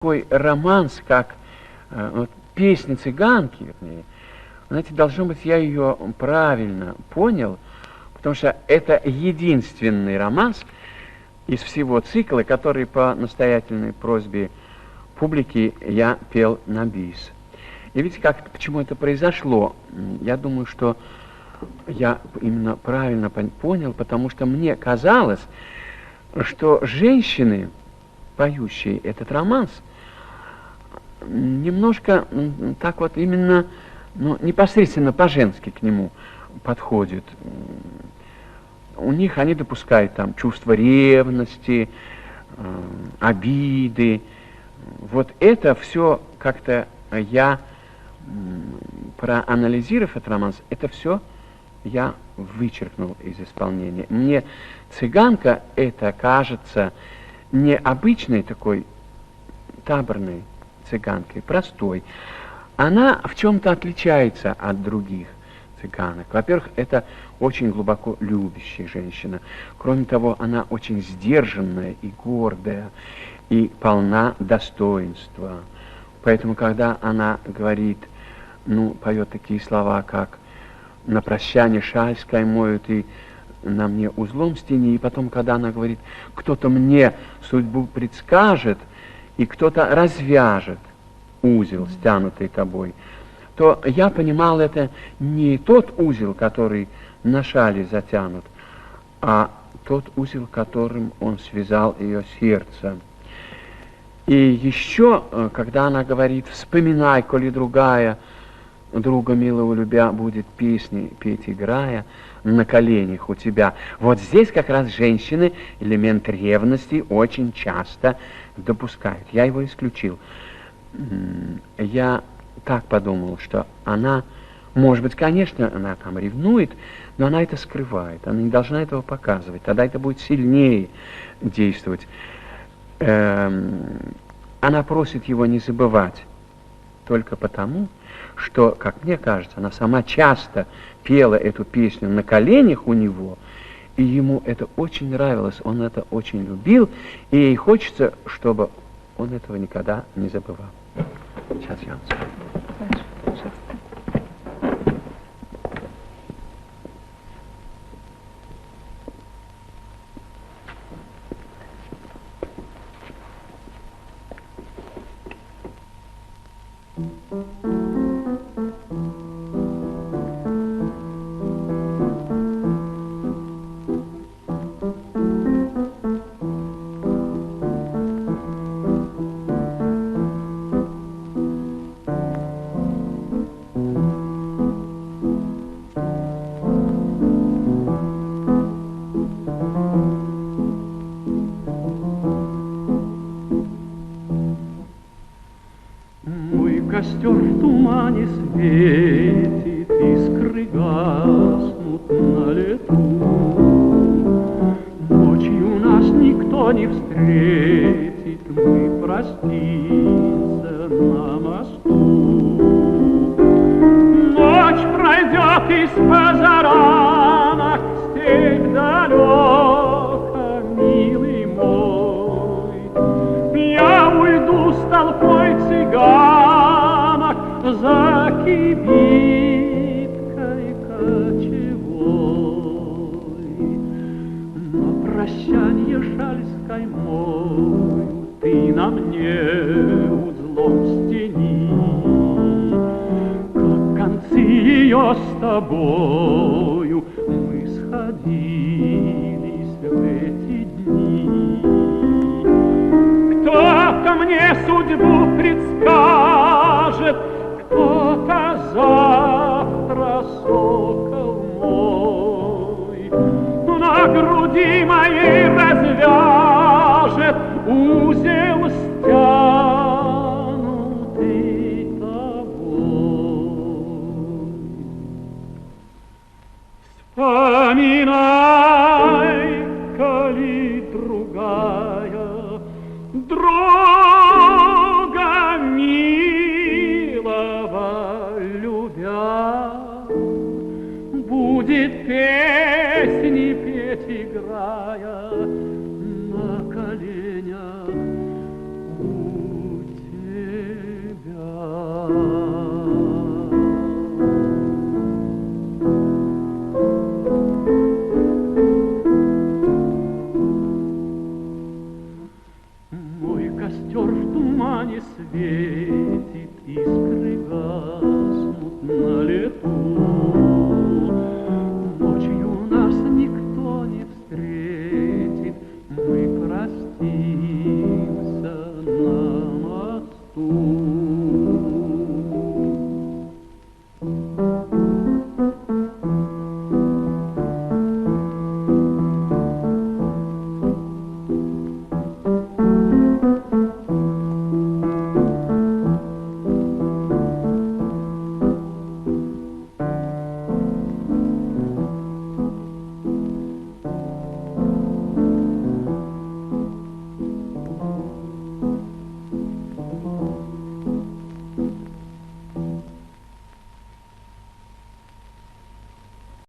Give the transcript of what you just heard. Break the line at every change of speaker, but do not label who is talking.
такой романс, как вот, песня цыганки, вернее, знаете, должно быть, я ее правильно понял, потому что это единственный романс из всего цикла, который по настоятельной просьбе публики я пел на бис. И видите, почему это произошло? Я думаю, что я именно правильно понял, потому что мне казалось, что женщины, поющие этот романс, немножко так вот именно, непосредственно по-женски к нему подходят. У них они допускают там чувство ревности, обиды. Вот это все как-то я, проанализировав этот романс, это все я вычеркнул из исполнения. Мне цыганка это кажется необычной такой таборной цыганкой, простой. Она в чем-то отличается от других цыганок. Во-первых, это очень глубоко любящая женщина. Кроме того, она очень сдержанная и гордая, и полна достоинства. Поэтому, когда она говорит, поет такие слова, как «На прощание шаль скаймою ты на мне узлом стяни», и потом, когда она говорит «Кто-то мне судьбу предскажет», и кто-то развяжет узел, стянутый тобой, то я понимал, это не тот узел, который на шале затянут, а тот узел, которым он связал ее сердце. И еще, когда она говорит «Вспоминай, коли другая, друга милого любя, будет песни петь играя на коленях у тебя». Вот здесь как раз женщины элемент ревности очень часто допускают. Я его исключил. Я так подумал, что она, может быть, конечно, она там ревнует, но она это скрывает. Она не должна этого показывать. Тогда это будет сильнее действовать. Она просит его не забывать только потому, что, как мне кажется, она сама часто пела эту песню на коленях у него, и ему это очень нравилось, он это очень любил, и ей хочется, чтобы он этого никогда не забывал. Сейчас я вам скажу.
Костер в тумане светит, искры гаснут на лету. Ночью нас никто не встретит, мы простимся на мосту. Ночь пройдет из позаранок, степь далека, милый мой. Я уйду с толпой цыган за кибиткой кочевой. На прощанье шаль скаймою ты на мне узлом стяни, как концы ее с тобою мы сходились в эти дни. Кто-то мне судьбу предскажет, кто-то завтра сокол мой на груди моей развяжет узел стянутый тобой. Вспоминай, коли другая, друга милого любя, будет песни петь играя луна не светит, искры гаснут.